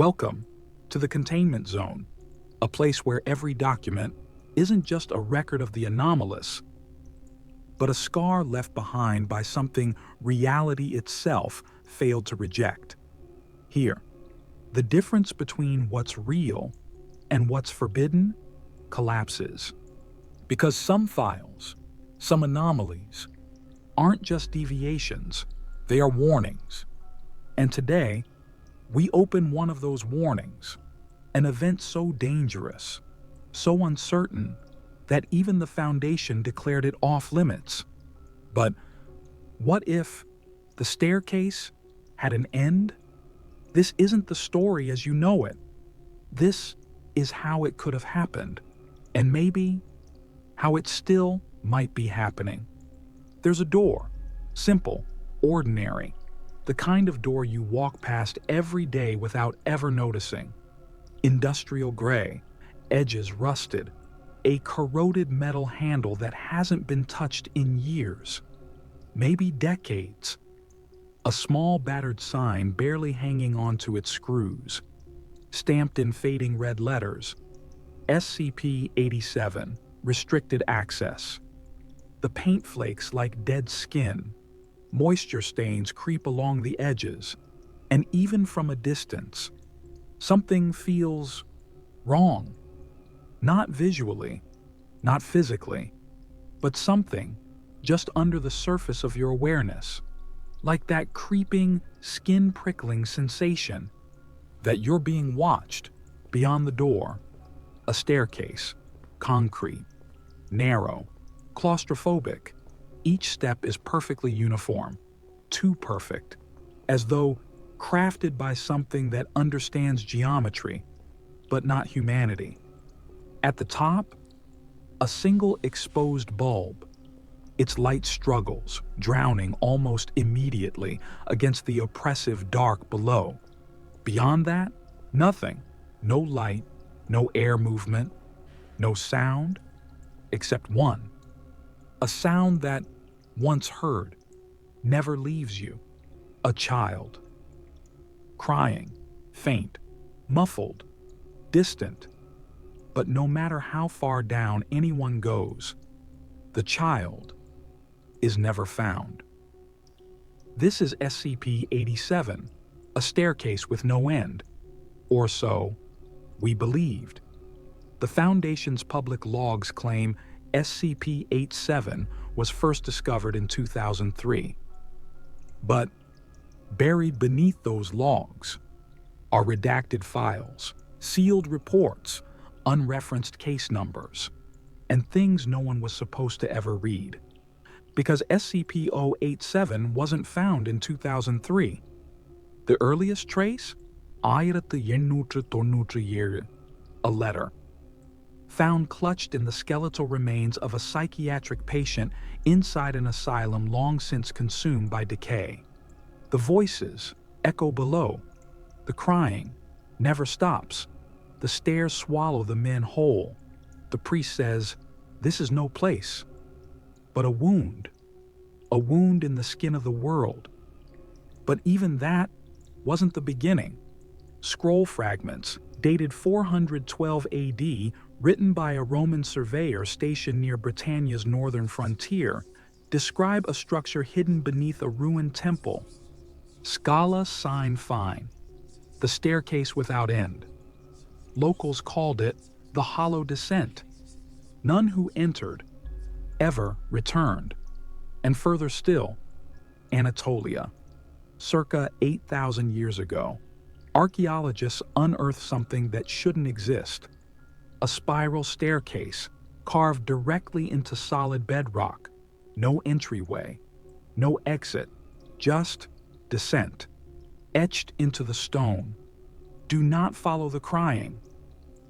Welcome to the Containment Zone, a place where every document isn't just a record of the anomalous, but a scar left behind by something reality itself failed to reject. Here, the difference between what's real and what's forbidden collapses. Because some files, some anomalies, aren't just deviations, they are warnings. And today, we open one of those warnings, an event so dangerous, so uncertain, that even the Foundation declared it off limits. But what if the staircase had an end? This isn't the story as you know it. This is how it could have happened, and maybe how it still might be happening. There's a door, simple, ordinary, the kind of door you walk past every day without ever noticing. Industrial gray, edges rusted, a corroded metal handle that hasn't been touched in years, maybe decades. A small battered sign barely hanging onto its screws, stamped in fading red letters, SCP-087, restricted access. The paint flakes like dead skin. Moisture stains creep along the edges, and even from a distance, something feels wrong. Not visually, not physically, but something just under the surface of your awareness, like that creeping, skin-prickling sensation that you're being watched beyond the door. A staircase, concrete, narrow, claustrophobic. Each step is perfectly uniform, too perfect, as though crafted by something that understands geometry, but not humanity. At the top, a single exposed bulb. Its light struggles, drowning almost immediately against the oppressive dark below. Beyond that, nothing. No light, no air movement, no sound, except one. A sound that, once heard, never leaves you. A child. Crying, faint, muffled, distant. But no matter how far down anyone goes, the child is never found. This is SCP-087, a staircase with no end. Or so we believed. The Foundation's public logs claim SCP-087 was first discovered in 2003. But buried beneath those logs are redacted files, sealed reports, unreferenced case numbers, and things no one was supposed to ever read. Because SCP-087 wasn't found in 2003. The earliest trace? 1897, a letter. Found clutched in the skeletal remains of a psychiatric patient inside an asylum long since consumed by decay. The voices echo below. The crying never stops. The stairs swallow the men whole. The priest says, "This is no place." But a wound in the skin of the world. But even that wasn't the beginning. Scroll fragments, dated 412 AD, written by a Roman surveyor stationed near Britannia's northern frontier, describe a structure hidden beneath a ruined temple. Scala Sine Fine, the staircase without end. Locals called it the Hollow Descent. None who entered ever returned. And further still, Anatolia. Circa 8,000 years ago, archaeologists unearthed something that shouldn't exist. A spiral staircase carved directly into solid bedrock. No entryway, no exit, just descent. Etched into the stone. Do not follow the crying.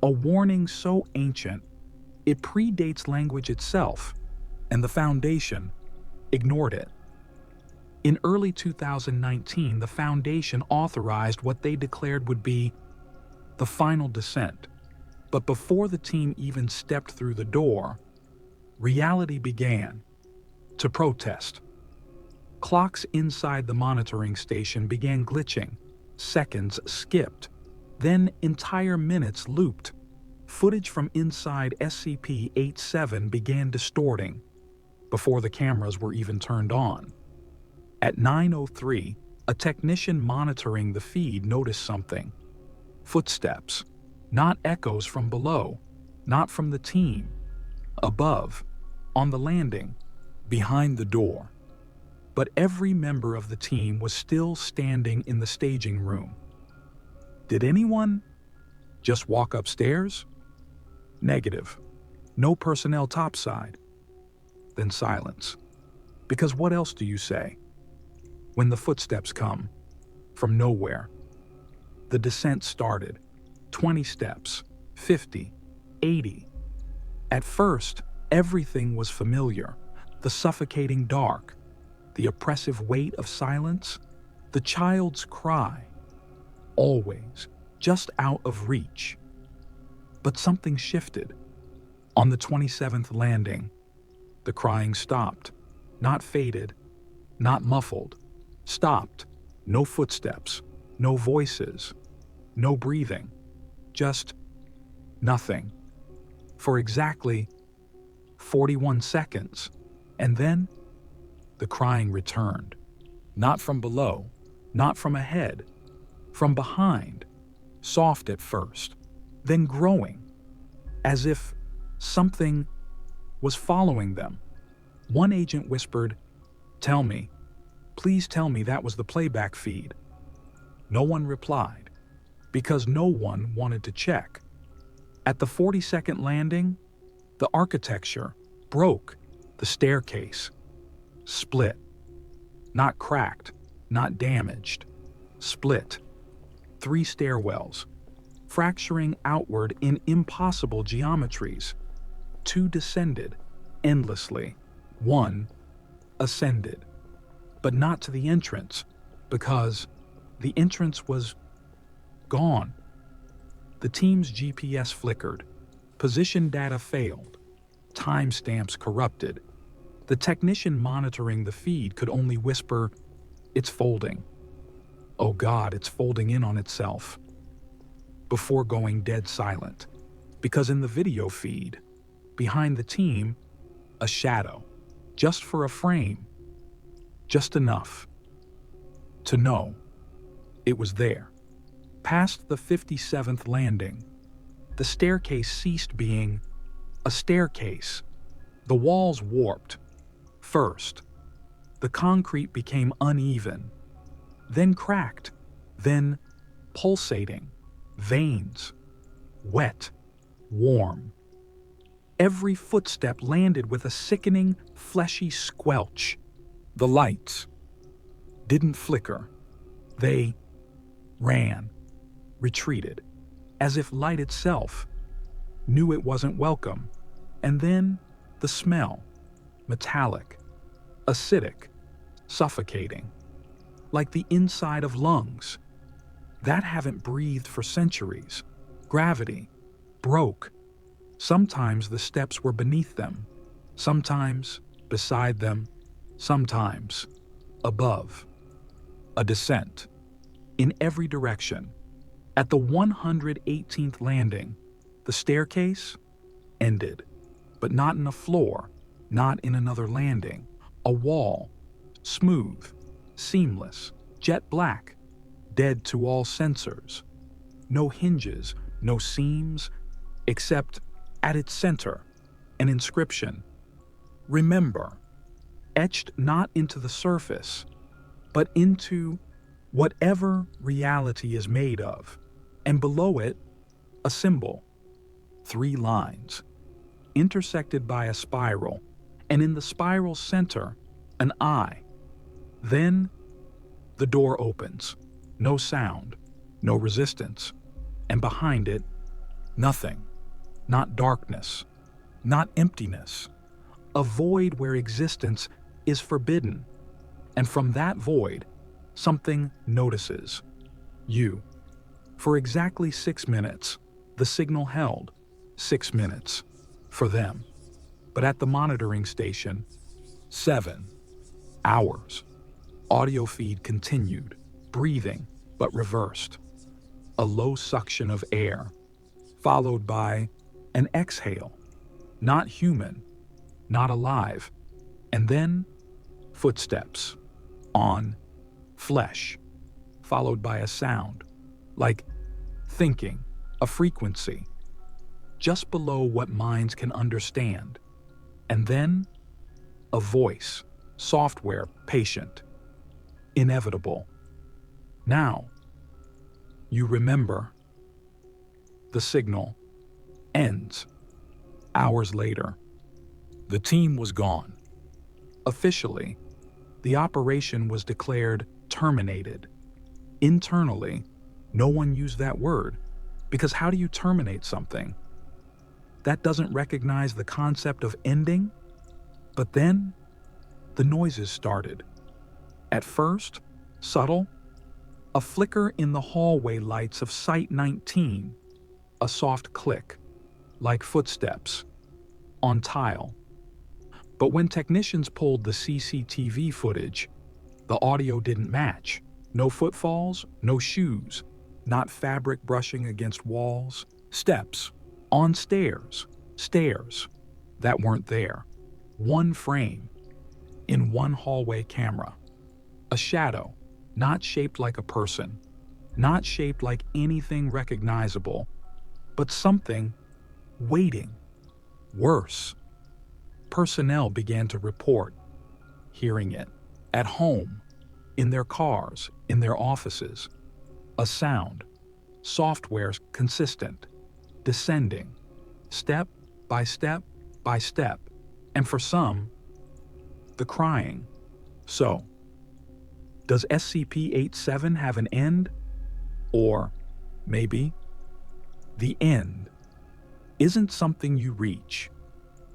A warning so ancient, it predates language itself, and the Foundation ignored it. In early 2019, the Foundation authorized what they declared would be the final descent. But before the team even stepped through the door, reality began to protest. Clocks inside the monitoring station began glitching. Seconds skipped. Then entire minutes looped. Footage from inside SCP-087 began distorting before the cameras were even turned on. At 9:03, a technician monitoring the feed noticed something. Footsteps, not echoes from below, not from the team. Above, on the landing, behind the door. But every member of the team was still standing in the staging room. Did anyone just walk upstairs? Negative. No personnel topside. Then silence. Because what else do you say? When the footsteps come, from nowhere. The descent started. 20 steps, 50, 80. At first, everything was familiar. The suffocating dark, the oppressive weight of silence, the child's cry. Always just out of reach. But something shifted. On the 27th landing, the crying stopped. Not faded, not muffled. Stopped. No footsteps, no voices, no breathing. Just nothing. For exactly 41 seconds. And then the crying returned. Not from below, not from ahead, from behind. Soft at first, then growing, as if something was following them. One agent whispered, "Tell me, please tell me that was the playback feed." No one replied, because no one wanted to check. At the 42nd landing, the architecture broke. The staircase split. Not cracked, not damaged. Split. 3 stairwells, fracturing outward in impossible geometries. 2 descended endlessly. 1 ascended, but not to the entrance, because the entrance was gone. The team's GPS flickered. Position data failed. Timestamps corrupted. The technician monitoring the feed could only whisper, "It's folding. Oh God, it's folding in on itself," before going dead silent. Because in the video feed, behind the team, a shadow, just for a frame, just enough to know it was there. Past the 57th landing, the staircase ceased being a staircase. The walls warped. First, the concrete became uneven, then cracked, then pulsating, veins, wet, warm. Every footstep landed with a sickening, fleshy squelch. The lights didn't flicker. They ran, retreated, as if light itself knew it wasn't welcome. And then the smell, metallic, acidic, suffocating, like the inside of lungs that haven't breathed for centuries. Gravity broke. Sometimes the steps were beneath them, sometimes beside them, sometimes above. A descent in every direction. At the 118th landing, the staircase ended, but not in a floor, not in another landing. A wall, smooth, seamless, jet black, dead to all sensors. No hinges, no seams, except at its center, an inscription. Remember, etched not into the surface, but into whatever reality is made of. And below it, a symbol. 3 lines, intersected by a spiral, and in the spiral's center, an eye. Then, the door opens. No sound, no resistance. And behind it, nothing. Not darkness, not emptiness. A void where existence is forbidden. And from that void, something notices. You. For exactly 6 minutes, the signal held. 6 minutes. For them. But at the monitoring station, 7 hours. Audio feed continued, breathing, but reversed. a low suction of air, followed by an exhale, not human, not alive, and then footsteps on flesh, followed by a sound, like thinking, a frequency, just below what minds can understand, and then a voice, software, patient, inevitable. Now, you remember. The signal ends. Hours later, the team was gone. Officially, the operation was declared terminated. Internally, no one used that word, because how do you terminate something? That doesn't recognize the concept of ending. But then, the noises started. At first, subtle, a flicker in the hallway lights of Site 19, a soft click, like footsteps, on tile. But when technicians pulled the CCTV footage, the audio didn't match. No footfalls, no shoes, not fabric brushing against walls, steps, on stairs that weren't there. One frame, in one hallway camera. A shadow, not shaped like a person, not shaped like anything recognizable, but something waiting. Worse, personnel began to report hearing it at home, in their cars, in their offices. A sound, software consistent, descending, step by step by step, and for some, the crying. So, does SCP-087 have an end? Or maybe the end isn't something you reach.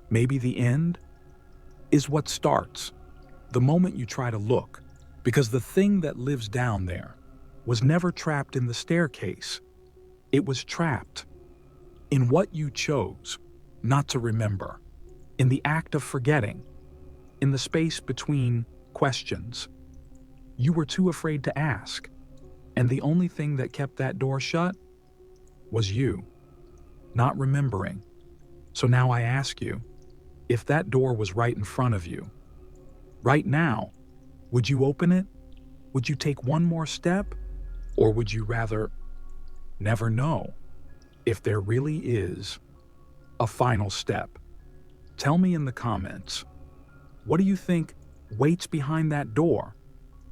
Maybe the end is what starts the moment you try to look, because the thing that lives down there was never trapped in the staircase. It was trapped in what you chose not to remember, in the act of forgetting, in the space between questions. You were too afraid to ask, and the only thing that kept that door shut was you, not remembering. So now I ask you, if that door was right in front of you, right now, would you open it? Would you take one more step? Or would you rather never know if there really is a final step? Tell me in the comments. What do you think waits behind that door?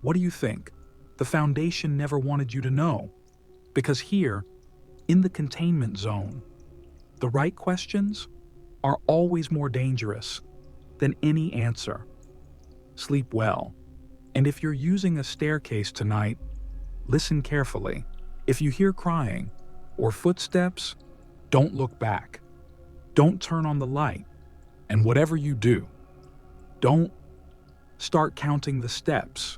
What do you think the Foundation never wanted you to know? Because here, in the containment zone, the right questions are always more dangerous than any answer. Sleep well. And if you're using a staircase tonight, listen carefully. If you hear crying or footsteps, don't look back. Don't turn on the light. And whatever you do, don't start counting the steps.